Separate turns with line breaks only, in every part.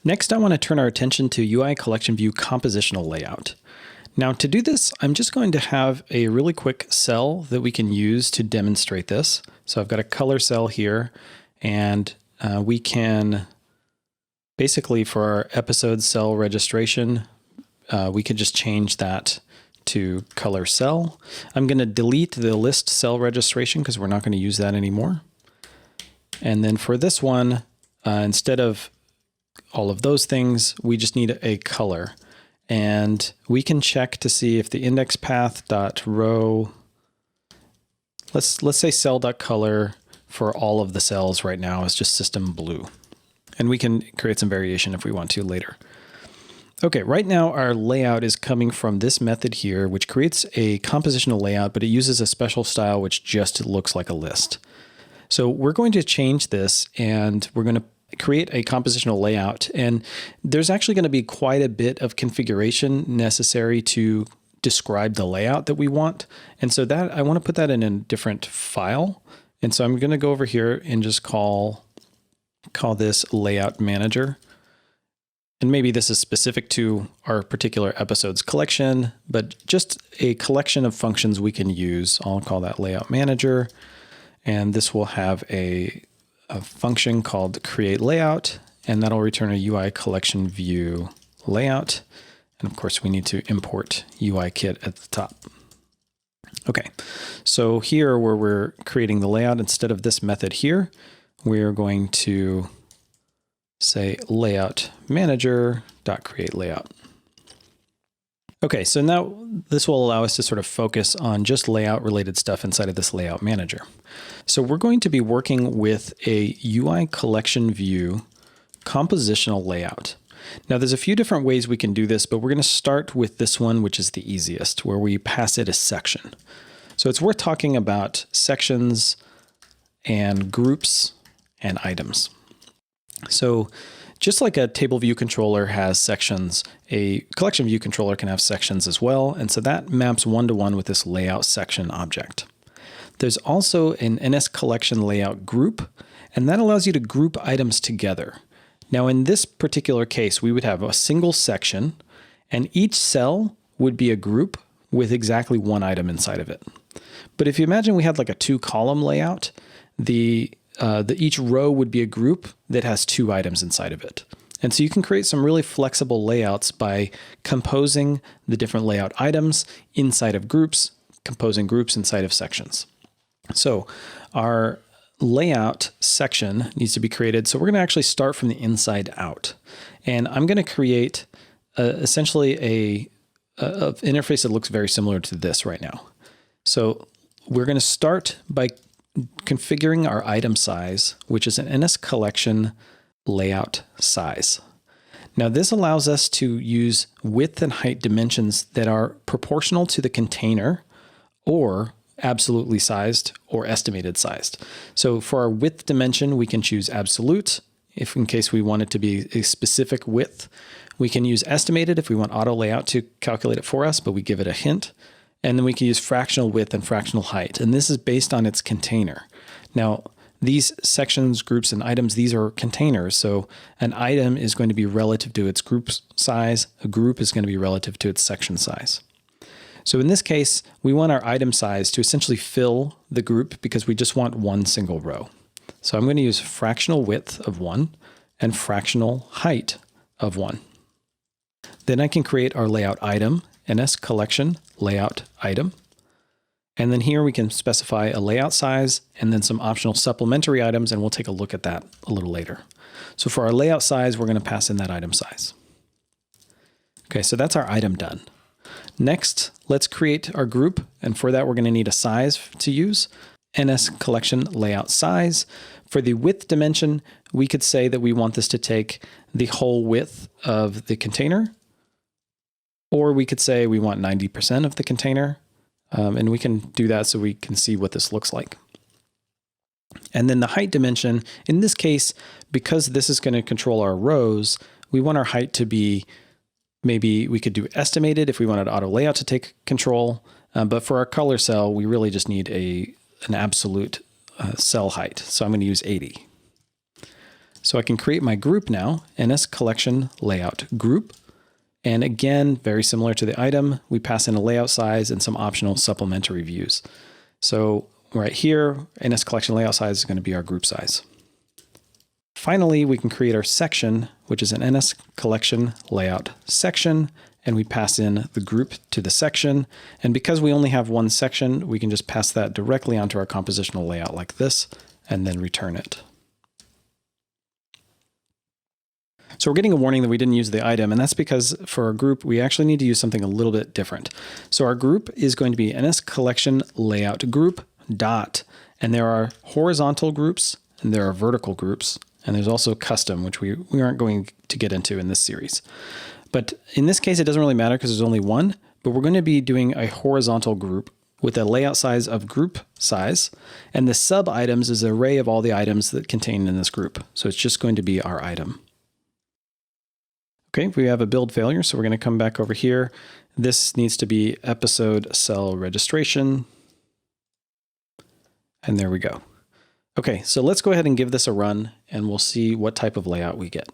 Next, I want to turn our attention to UI collection view compositional layout. Now to do this, I'm just going to have a really quick cell that we can use to demonstrate this. So I've got a color cell here, and we can basically, for our episode cell registration, we could just change that to color cell. I'm going to delete the list cell registration because we're not going to use that anymore. And then for this one, instead of all of those things, we just need a color. And we can check to see if the index path dot row, let's say cell.color for all of the cells right now is just system blue. And we can create some variation if we want to later. Okay, right now our layout is coming from this method here, which creates a compositional layout, but it uses a special style which just looks like a list. So we're going to change this, and we're going to create a compositional layout. And there's actually going to be quite a bit of configuration necessary to describe the layout that we want. And so that I want to put that in a different file. And so I'm going to go over here and just call this layout manager. And maybe this is specific to our particular episodes collection, but just a collection of functions we can use. I'll call that layout manager. And this will have a function called create layout, and that'll return a UI collection view layout. And of course, we need to import UI kit at the top. Okay, so here where we're creating the layout, instead of this method here, we're going to say layout manager dot create layout. Okay, so now this will allow us to sort of focus on just layout related stuff inside of this layout manager. So we're going to be working with a UI collection view compositional layout. Now there's a few different ways we can do this, but we're going to start with this one, which is the easiest, where we pass it a section. So it's worth talking about sections and groups and items. So just like a table view controller has sections, a collection view controller can have sections as well. And so that maps one-to-one with this layout section object. There's also an NS collection layout group, and that allows you to group items together. Now in this particular case, we would have a single section, and each cell would be a group with exactly one item inside of it. But if you imagine we had like a 2-column layout, each row would be a group that has 2 items inside of it. And so you can create some really flexible layouts by composing the different layout items inside of groups, composing groups inside of sections. So our layout section needs to be created. So we're going to actually start from the inside out. And I'm going to create essentially a interface that looks very similar to this right now. So we're going to start by configuring our item size, which is an NS collection layout size. Now this allows us to use width and height dimensions that are proportional to the container or absolutely sized or estimated sized. So for our width dimension, we can choose absolute if in case we want it to be a specific width. We can use estimated if we want auto layout to calculate it for us, but we give it a hint. And then we can use fractional width and fractional height. And this is based on its container. Now, these sections, groups, and items, these are containers. So an item is going to be relative to its group size. A group is going to be relative to its section size. So in this case, we want our item size to essentially fill the group because we just want one single row. So I'm going to use fractional width of 1 and fractional height of 1. Then I can create our layout item, NS collection layout item. And then here we can specify a layout size and then some optional supplementary items, and we'll take a look at that a little later. So for our layout size, we're going to pass in that item size. Okay, so that's our item done. Next, let's create our group. And for that, we're going to need a size to use, NS collection layout size. For the width dimension, we could say that we want this to take the whole width of the container, or we could say we want 90% of the container, and we can do that so we can see what this looks like. And then the height dimension, in this case, because this is going to control our rows, we want our height to be, maybe we could do estimated if we wanted auto layout to take control, but for our color cell, we really just need an absolute cell height. So I'm going to use 80. So I can create my group now, NS collection layout group. And again, very similar to the item, we pass in a layout size and some optional supplementary views. So right here, NS collection layout size is going to be our group size. Finally, we can create our section, which is an NS collection layout section, and we pass in the group to the section. And because we only have one section, we can just pass that directly onto our compositional layout like this, and then return it. So we're getting a warning that we didn't use the item, and that's because for our group, we actually need to use something a little bit different. So our group is going to be NS collection layout group dot, and there are horizontal groups and there are vertical groups, and there's also custom, which we aren't going to get into in this series. But in this case, it doesn't really matter because there's only one, but we're going to be doing a horizontal group with a layout size of group size, and the sub items is an array of all the items that contain in this group. So it's just going to be our item. Okay, we have a build failure, so we're going to come back over here. This needs to be episode cell registration. And there we go. Okay, so let's go ahead and give this a run, and we'll see what type of layout we get.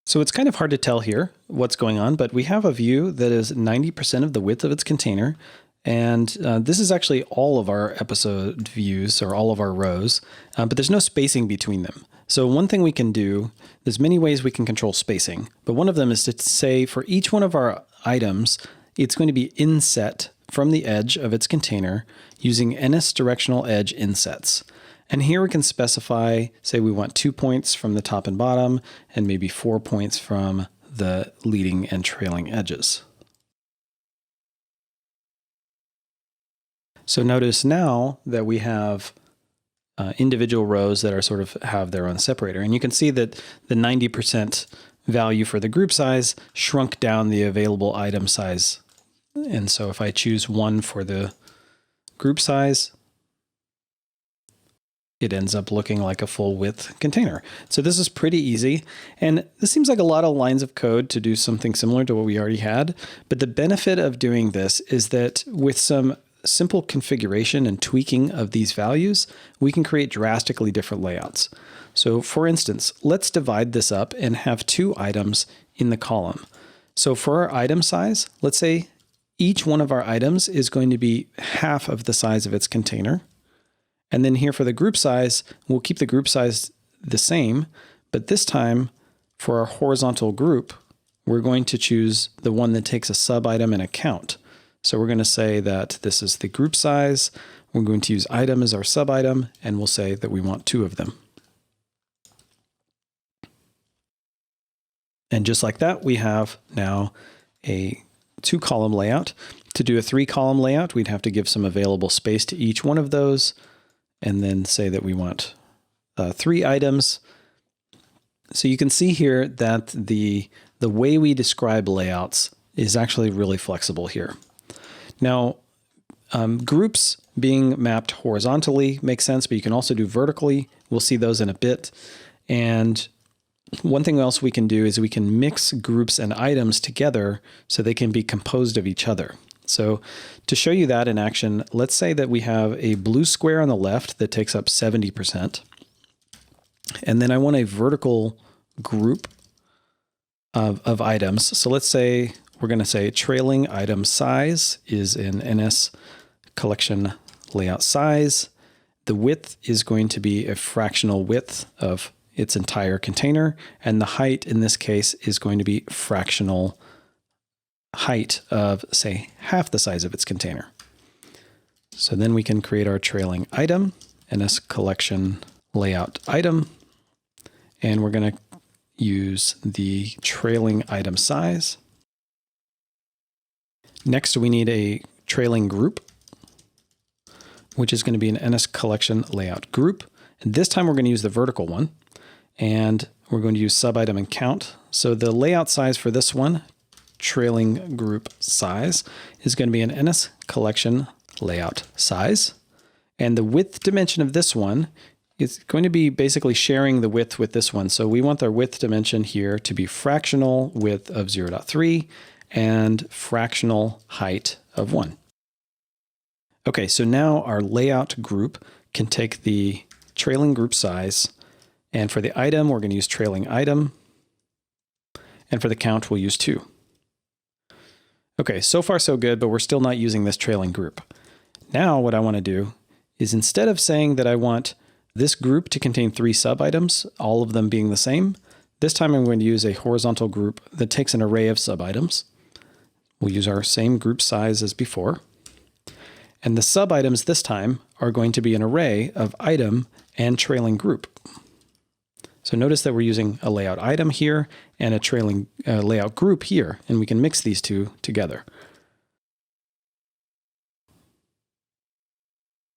So it's kind of hard to tell here what's going on, but we have a view that is 90% of the width of its container. And this is actually all of our episode views, or all of our rows, but there's no spacing between them. So one thing we can do, there's many ways we can control spacing, but one of them is to say for each one of our items, it's going to be inset from the edge of its container using NS directional edge insets. And here we can specify, say we want 2 points from the top and bottom, and maybe 4 points from the leading and trailing edges. So notice now that we have individual rows that are sort of have their own separator. And you can see that the 90% value for the group size shrunk down the available item size. And so if I choose 1 for the group size, it ends up looking like a full width container. So this is pretty easy. And this seems like a lot of lines of code to do something similar to what we already had. But the benefit of doing this is that with some simple configuration and tweaking of these values, we can create drastically different layouts. So for instance, let's divide this up and have 2 items in the column. So for our item size, let's say each one of our items is going to be half of the size of its container. And then here for the group size, we'll keep the group size the same, but this time for our horizontal group, we're going to choose the one that takes a sub item and a count. So we're going to say that this is the group size. We're going to use item as our sub item, and we'll say that we want 2 of them. And just like that, we have now a 2-column layout. To do a 3-column layout, we'd have to give some available space to each one of those, and then say that we want 3 items. So you can see here that the way we describe layouts is actually really flexible here. Now, groups being mapped horizontally makes sense, but you can also do vertically. We'll see those in a bit. And one thing else we can do is we can mix groups and items together so they can be composed of each other. So to show you that in action, let's say that we have a blue square on the left that takes up 70%. And then I want a vertical group of items. So let's say we're going to say trailing item size is in NS collection layout size. The width is going to be a fractional width of its entire container. And the height in this case is going to be fractional height of, say, half the size of its container. So then we can create our trailing item, NS collection layout item, and we're going to use the trailing item size. Next, we need a trailing group, which is going to be an NS collection layout group. And this time we're going to use the vertical one, and we're going to use sub item and count. So the layout size for this one, trailing group size, is going to be an NS collection layout size. And the width dimension of this one is going to be basically sharing the width with this one. So we want our width dimension here to be fractional width of 0.3 and fractional height of 1. Okay, so now our layout group can take the trailing group size. And for the item, we're going to use trailing item. And for the count, we'll use 2. Okay, so far so good, but we're still not using this trailing group. Now what I want to do is, instead of saying that I want this group to contain 3 sub-items, all of them being the same, this time I'm going to use a horizontal group that takes an array of sub-items. We'll use our same group size as before. And the sub-items this time are going to be an array of item and trailing group. So notice that we're using a layout item here and a trailing layout group here, and we can mix these two together.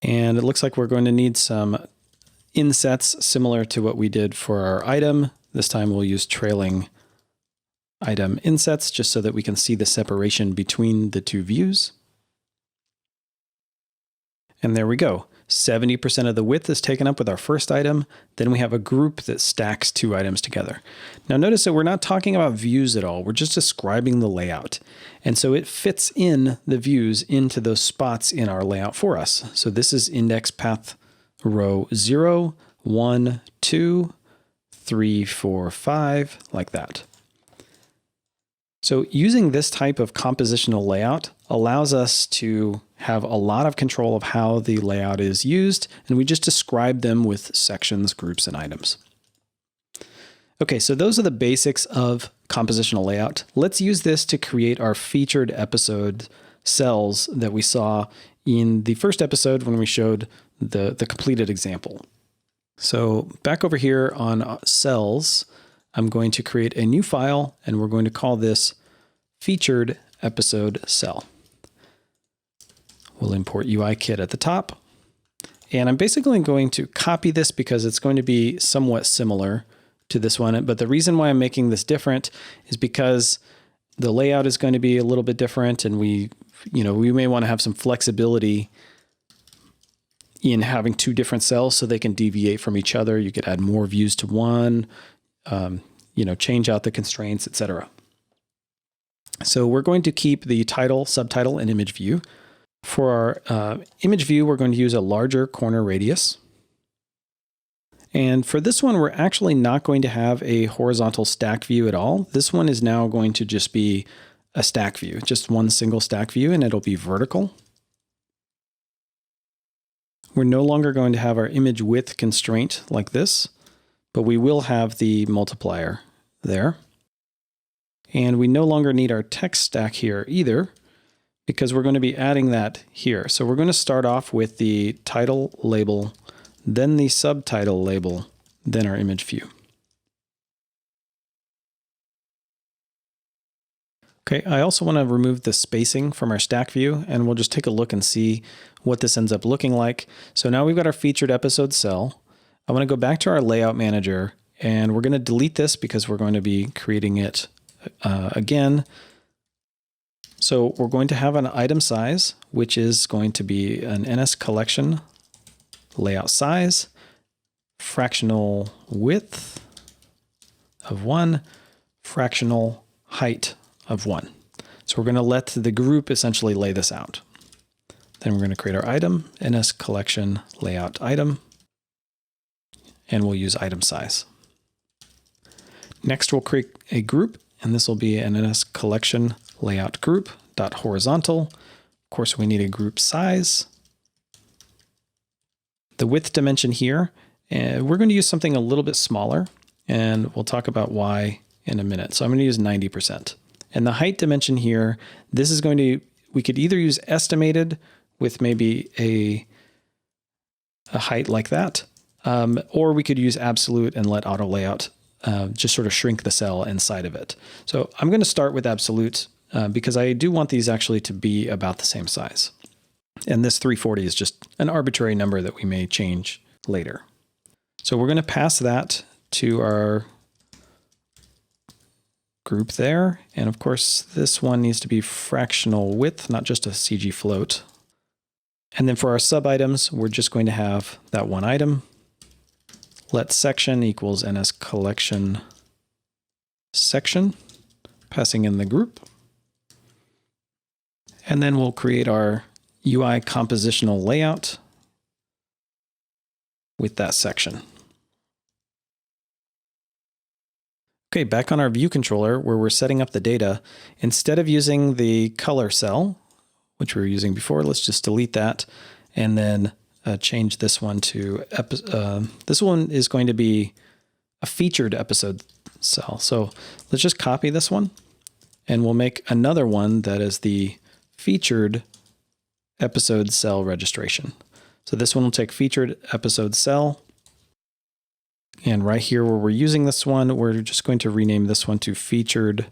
And it looks like we're going to need some insets similar to what we did for our item. This time we'll use trailing item insets just so that we can see the separation between the two views. And there we go. 70% of the width is taken up with our first item. Then we have a group that stacks 2 items together. Now notice that we're not talking about views at all. We're just describing the layout. And so it fits in the views into those spots in our layout for us. So this is index path row 0, 1, 2, 3, 4, 5, like that. So using this type of compositional layout allows us to have a lot of control of how the layout is used, and we just describe them with sections, groups, and items. Okay, so those are the basics of compositional layout. Let's use this to create our featured episode cells that we saw in the first episode when we showed the completed example. So back over here on cells, I'm going to create a new file, and we're going to call this featured episode cell. We'll import UIKit at the top. And I'm basically going to copy this because it's going to be somewhat similar to this one. But the reason why I'm making this different is because the layout is going to be a little bit different, and we may want to have some flexibility in having 2 different cells so they can deviate from each other. You could add more views to one, change out the constraints, etc. So we're going to keep the title, subtitle, and image view. For our image view, we're going to use a larger corner radius. And for this one, we're actually not going to have a horizontal stack view at all. This one is now going to just be a stack view, just one single stack view, and it'll be vertical. We're no longer going to have our image width constraint like this, but we will have the multiplier there. And we no longer need our text stack here either, because we're going to be adding that here. So we're going to start off with the title label, then the subtitle label, then our image view. Okay, I also want to remove the spacing from our stack view, and we'll just take a look and see what this ends up looking like. So now we've got our featured episode cell. I want to go back to our layout manager, and we're going to delete this because we're going to be creating it again. So we're going to have an item size, which is going to be an NS collection layout size, fractional width of 1, fractional height of 1. So we're going to let the group essentially lay this out. Then we're going to create our item, NS collection layout item, and we'll use item size. Next, we'll create a group, and this will be an NS collection layout group dot horizontal. Of course, we need a group size. The width dimension here, we're going to use something a little bit smaller, and we'll talk about why in a minute. So I'm going to use 90%. And the height dimension here, this is going to, we could either use estimated with maybe a height like that, or we could use absolute and let auto layout just sort of shrink the cell inside of it. So I'm going to start with absolute because I do want these actually to be about the same size. And this 340 is just an arbitrary number that we may change later. So we're going to pass that to our group there. And of course, this one needs to be fractional width, not just a CG float. And then for our sub items, we're just going to have that one item. Let section equals NS collection section, passing in the group. And then we'll create our UI compositional layout. with that section. Okay, back on our view controller where we're setting up the data, instead of using the color cell, which we were using before, let's just delete that and then change this one to, this one is going to be a featured episode cell. So let's just copy this one and we'll make another one that is the featured episode cell registration. So this one will take featured episode cell. And right here where we're using this one, we're just going to rename this one to featured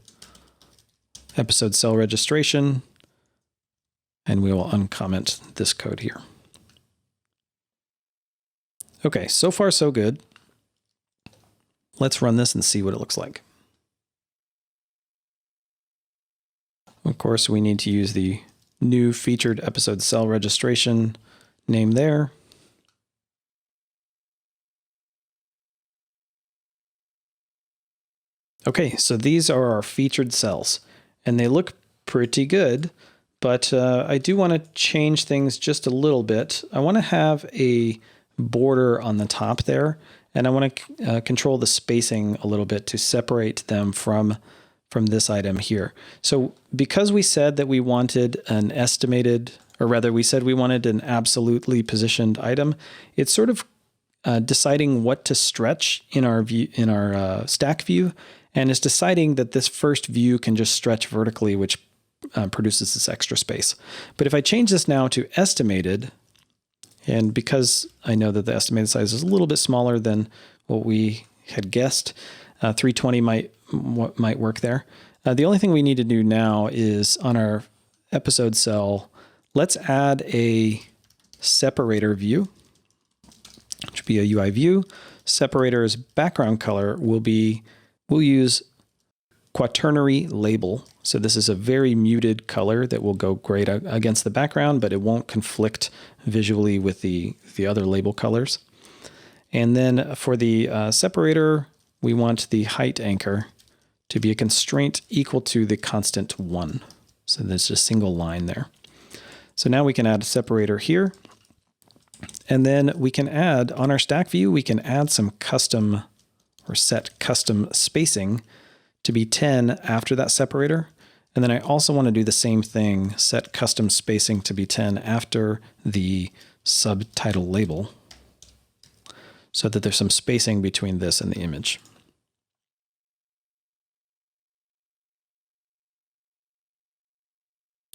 episode cell registration. And we will uncomment this code here. Okay, so far so good. Let's run this and see what it looks like. Of course, we need to use the new featured episode cell registration name there. Okay, so these are our featured cells, and they look pretty good, but I do want to change things just a little bit. I want to have a border on the top there, and I want to control the spacing a little bit to separate them from this item here. So because we said that we wanted an estimated, or rather we said we wanted an absolutely positioned item, it's sort of deciding what to stretch in our view, in our stack view, and it's deciding that this first view can just stretch vertically, which produces this extra space. But if I change this now to estimated, and because I know that the estimated size is a little bit smaller than what we had guessed, 320 might work there. The only thing we need to do now is on our episode cell, let's add a separator view, which would be a UI view. Separator's background color will be, we'll use quaternary label. So this is a very muted color that will go great against the background, but it won't conflict visually with the other label colors. And then for the separator, we want the height anchor to be a constraint equal to the constant 1. So there's a single line there. So now we can add a separator here. And then we can add, on our stack view, we can add some custom or set custom spacing to be 10 after that separator. And then I also want to do the same thing, set custom spacing to be 10 after the subtitle label, so that there's some spacing between this and the image.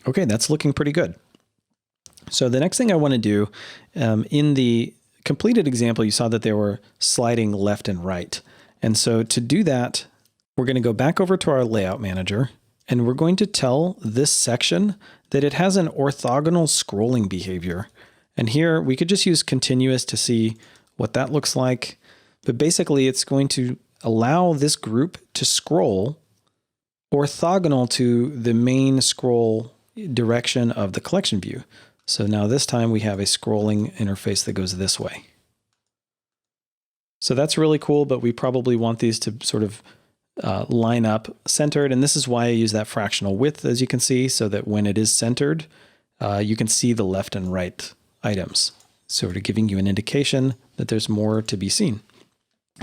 Okay, that's looking pretty good. So the next thing I want to do, in the completed example, you saw that they were sliding left and right. And so to do that, we're going to go back over to our layout manager, and we're going to tell this section that it has an orthogonal scrolling behavior. And here we could just use continuous to see what that looks like. But basically it's going to allow this group to scroll orthogonal to the main scroll direction of the collection view. So now this time we have a scrolling interface that goes this way. So that's really cool, but we probably want these to sort of line up centered. And this is why I use that fractional width, as you can see, so that when it is centered, you can see the left and right items, sort of giving you an indication that there's more to be seen.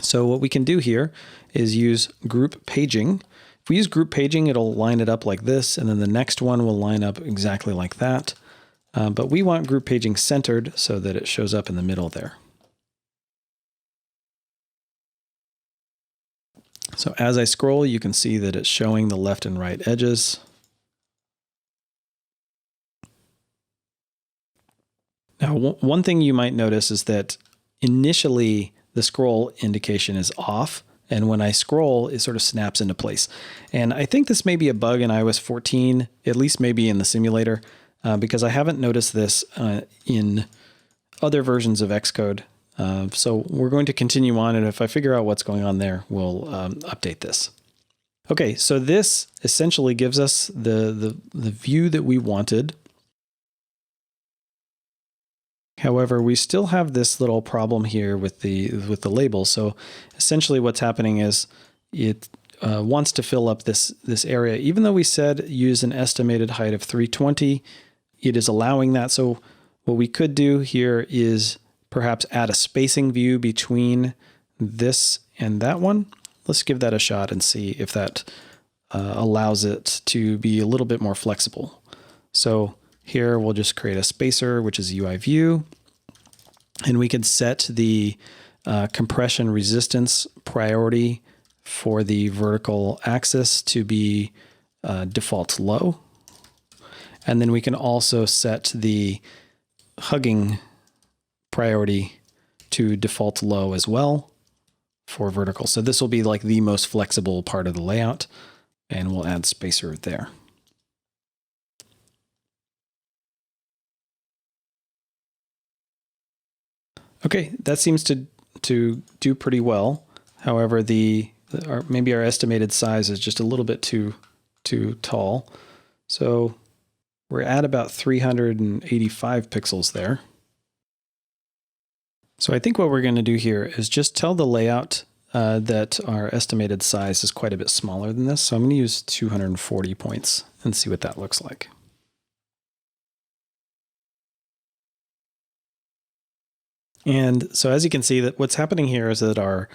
So what we can do here is use group paging. If we use group paging, it'll line it up like this, and then the next one will line up exactly like that. But we want group paging centered so that it shows up in the middle there. So as I scroll, you can see that it's showing the left and right edges. Now, one thing you might notice is that initially the scroll indication is off, and when I scroll, it sort of snaps into place. And I think this may be a bug in iOS 14, at least maybe in the simulator, because I haven't noticed this in other versions of Xcode. So we're going to continue on, and if I figure out what's going on there, we'll update this. Okay, so this essentially gives us the view that we wanted. However, we still have this little problem here with the label. So essentially what's happening is it wants to fill up this area. Even though we said use an estimated height of 320, it is allowing that. So what we could do here is perhaps add a spacing view between this and that one. Let's give that a shot and see if that allows it to be a little bit more flexible. So here we'll just create a spacer, which is UI view, and we can set the compression resistance priority for the vertical axis to be default low. And then we can also set the hugging priority to default low as well for vertical. So this will be like the most flexible part of the layout, and we'll add spacer there. Okay, that seems to do pretty well. However, maybe our estimated size is just a little bit too tall. So we're at about 385 pixels there. So I think what we're going to do here is just tell the layout that our estimated size is quite a bit smaller than this. So I'm going to use 240 points and see what that looks like. And so as you can see, that what's happening here is that our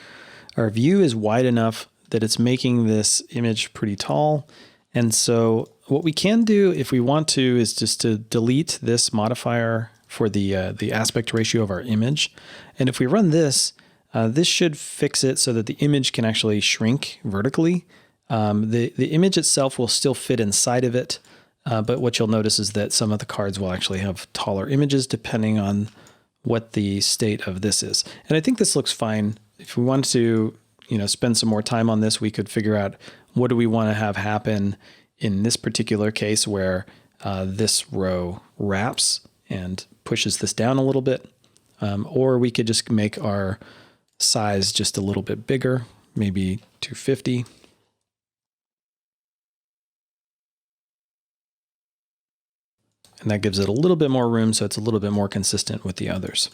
view is wide enough that it's making this image pretty tall. And so what we can do if we want to is just to delete this modifier for the aspect ratio of our image. And if we run this, this should fix it so that the image can actually shrink vertically. The image itself will still fit inside of it, but what you'll notice is that some of the cards will actually have taller images depending on what the state of this is. And I think this looks fine. If we want to, spend some more time on this, we could figure out what do we want to have happen in this particular case where this row wraps and pushes this down a little bit. Or we could just make our size just a little bit bigger, maybe 250. And that gives it a little bit more room so it's a little bit more consistent with the others.